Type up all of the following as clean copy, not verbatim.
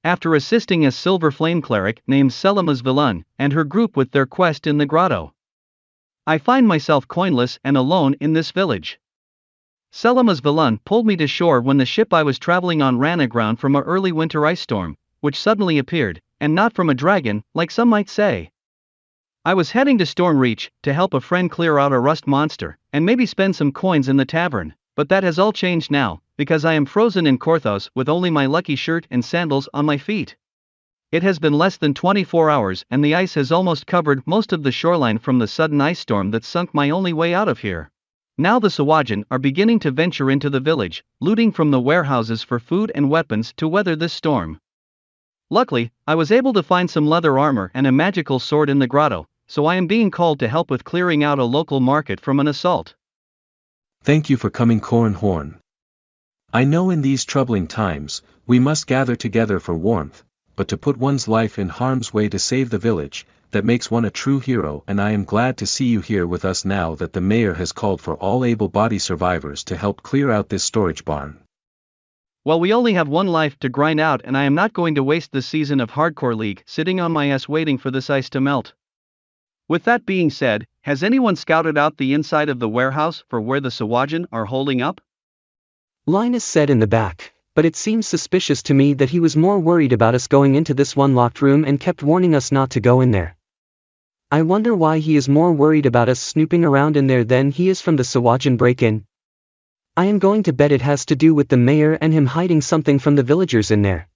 after assisting a silver flame cleric named Selamas Villain and her group with their quest in the grotto. I find myself coinless and alone in this village. Selamas Villain pulled me to shore when the ship I was traveling on ran aground from a early winter ice storm, which suddenly appeared, and not from a dragon, like some might say. I was heading to Storm Reach to help a friend clear out a rust monster, and maybe spend some coins in the tavern, but that has all changed now, because I am frozen in Korthos with only my lucky shirt and sandals on my feet. It has been less than 24 hours and the ice has almost covered most of the shoreline from the sudden ice storm that sunk my only way out of here. Now the Sawajan are beginning to venture into the village, looting from the warehouses for food and weapons to weather this storm. Luckily, I was able to find some leather armor and a magical sword in the grotto, so I am being called to help with clearing out a local market from an assault. Thank you for coming, Corn Horn. I know in these troubling times, we must gather together for warmth, but to put one's life in harm's way to save the village, that makes one a true hero, and I am glad to see you here with us now that the mayor has called for all able-bodied survivors to help clear out this storage barn. Well, we only have one life to grind out and I am not going to waste the season of Hardcore League sitting on my ass waiting for this ice to melt. With that being said, has anyone scouted out the inside of the warehouse for where the Sawajan are holding up? Linus said in the back, but it seems suspicious to me that he was more worried about us going into this one locked room and kept warning us not to go in there. I wonder why he is more worried about us snooping around in there than he is from the Sawajan break-in. I am going to bet it has to do with the mayor and him hiding something from the villagers in there.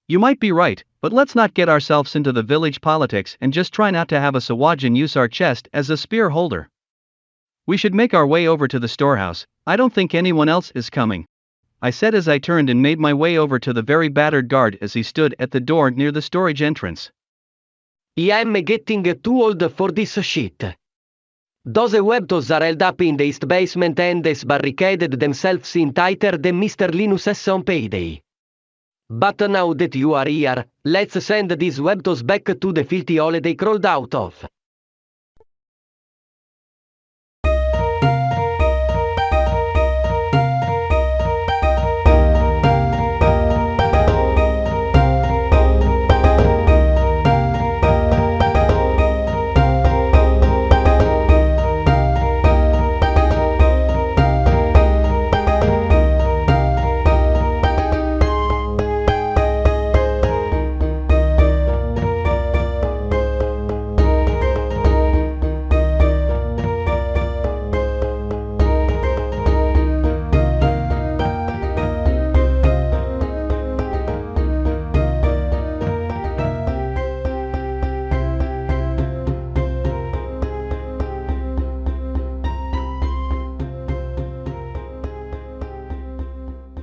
You might be right, but let's not get ourselves into the village politics and just try not to have a Sawajan use our chest as a spear holder. We should make our way over to the storehouse. I don't think anyone else is coming, I said as I turned and made my way over to the very battered guard as he stood at the door near the storage entrance. I am getting too old for this shit. Those webtos are held up in the east basement and has barricaded themselves in tighter than Mr. Linus's on payday. But now that you are here, let's send these webtos back to the filthy hole they crawled out of.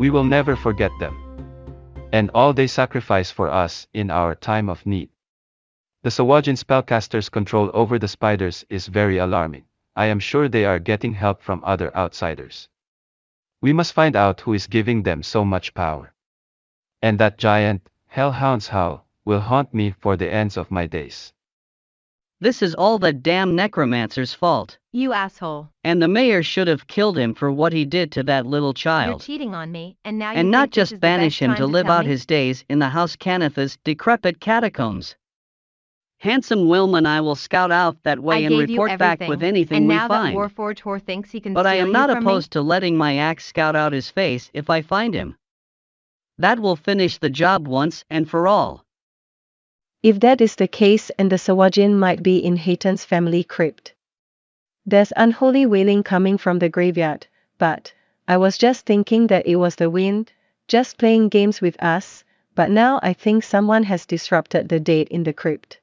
We will never forget them. And all they sacrifice for us in our time of need. The Sawajan spellcasters' control over the spiders is very alarming. I am sure they are getting help from other outsiders. We must find out who is giving them so much power. And that giant, hellhound's howl, will haunt me for the ends of my days. This is all that damn necromancer's fault. You asshole. And the mayor should have killed him for what he did to that little child. You're cheating on me, and now you and think not this just is the banish best him time to live tell out me? his days in the House Canatha's decrepit catacombs. Handsome Wilma and I will scout out that way I and gave you report back everything, with anything and we now find. that Warforged whore thinks he can But I steal am not you from opposed to letting my axe scout out his face if I find him. That will finish the job once and for all. If that is the case, and the Sawajan might be in Hayton's family crypt. There's unholy wailing coming from the graveyard, but I was just thinking that it was the wind, just playing games with us, but now I think someone has disrupted the dead in the crypt.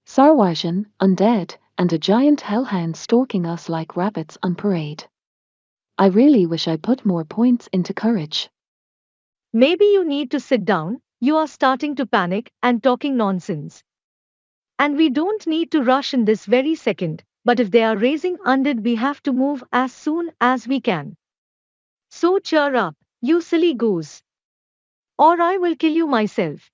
Sarwajan, undead, and a giant hellhound stalking us like rabbits on parade. I really wish I put more points into courage. Maybe you need to sit down, you are starting to panic and talking nonsense. And we don't need to rush in this very second, but if they are raising undead we have to move as soon as we can. So cheer up, you silly goose. Or I will kill you myself.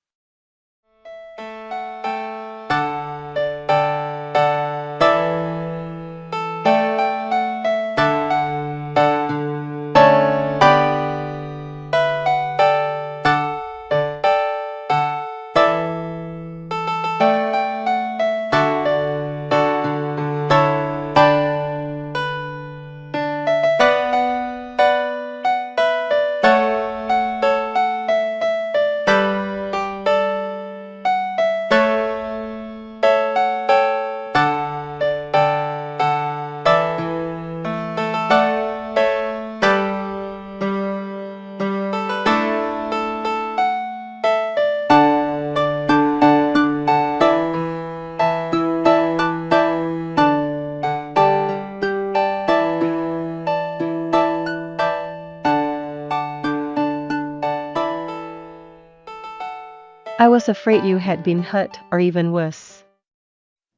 I was afraid you had been hurt or even worse.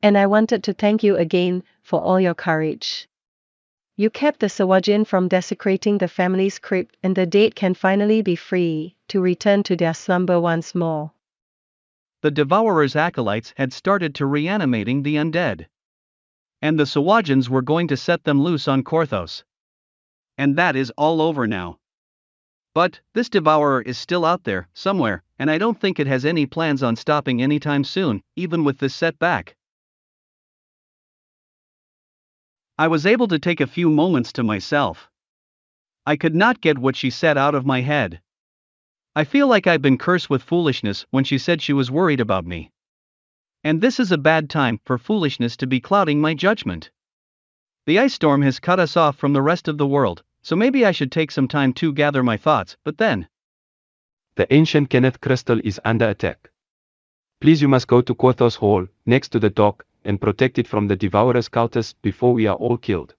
And I wanted to thank you again for all your courage. You kept the Sawajin from desecrating the family's crypt, and the dead can finally be free to return to their slumber once more. The Devourer's acolytes had started to reanimating the undead. And the Sawajins were going to set them loose on Korthos. And that is all over now. But, this Devourer is still out there, somewhere, and I don't think it has any plans on stopping anytime soon, even with this setback. I was able to take a few moments to myself. I could not get what she said out of my head. I feel like I've been cursed with foolishness when she said she was worried about me. And this is a bad time for foolishness to be clouding my judgment. The ice storm has cut us off from the rest of the world, so maybe I should take some time to gather my thoughts, but then. The ancient Kenneth crystal is under attack. Please, you must go to Korthos Hall, next to the dock, and protect it from the Devourer's cultists before we are all killed.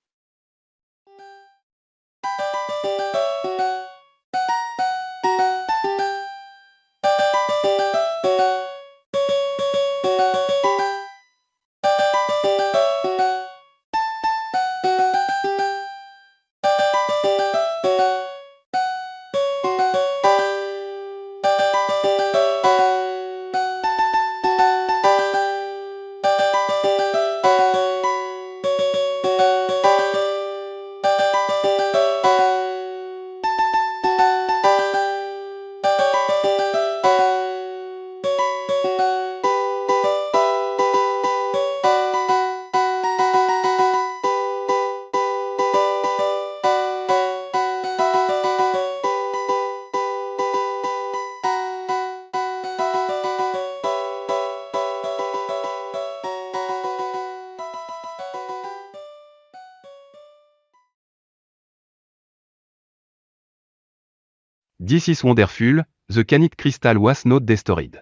This is wonderful, the Kenneth crystal was not destroyed.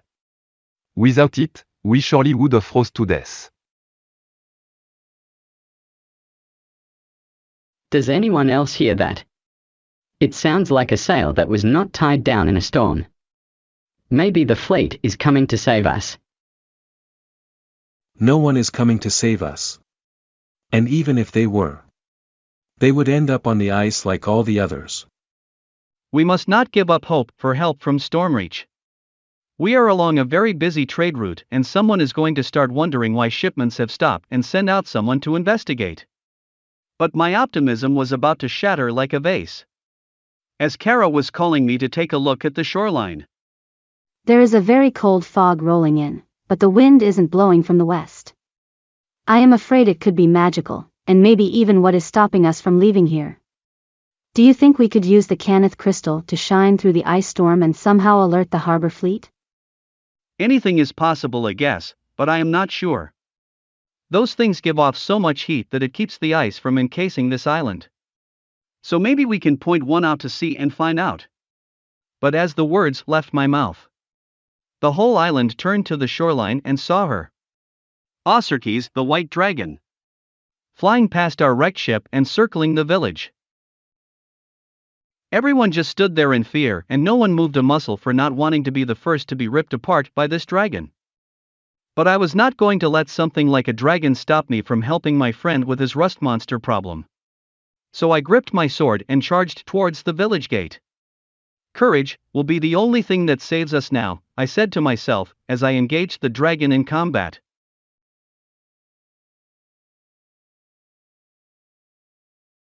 Without it, we surely would have froze to death. Does anyone else hear that? It sounds like a sail that was not tied down in a storm. Maybe the fleet is coming to save us. No one is coming to save us. And even if they were, they would end up on the ice like all the others. We must not give up hope for help from Stormreach. We are along a very busy trade route, and someone is going to start wondering why shipments have stopped and send out someone to investigate. But my optimism was about to shatter like a vase. As Kara was calling me to take a look at the shoreline. There is a very cold fog rolling in, but the wind isn't blowing from the west. I am afraid it could be magical, and maybe even what is stopping us from leaving here. Do you think we could use the Kenneth crystal to shine through the ice storm and somehow alert the harbor fleet? Anything is possible, I guess, but I am not sure. Those things give off so much heat that it keeps the ice from encasing this island. So maybe we can point one out to sea and find out. But as the words left my mouth, the whole island turned to the shoreline and saw her. Oserkes, the white dragon, flying past our wrecked ship and circling the village. Everyone just stood there in fear, and no one moved a muscle for not wanting to be the first to be ripped apart by this dragon. But I was not going to let something like a dragon stop me from helping my friend with his rust monster problem. So I gripped my sword and charged towards the village gate. Courage will be the only thing that saves us now, I said to myself as I engaged the dragon in combat.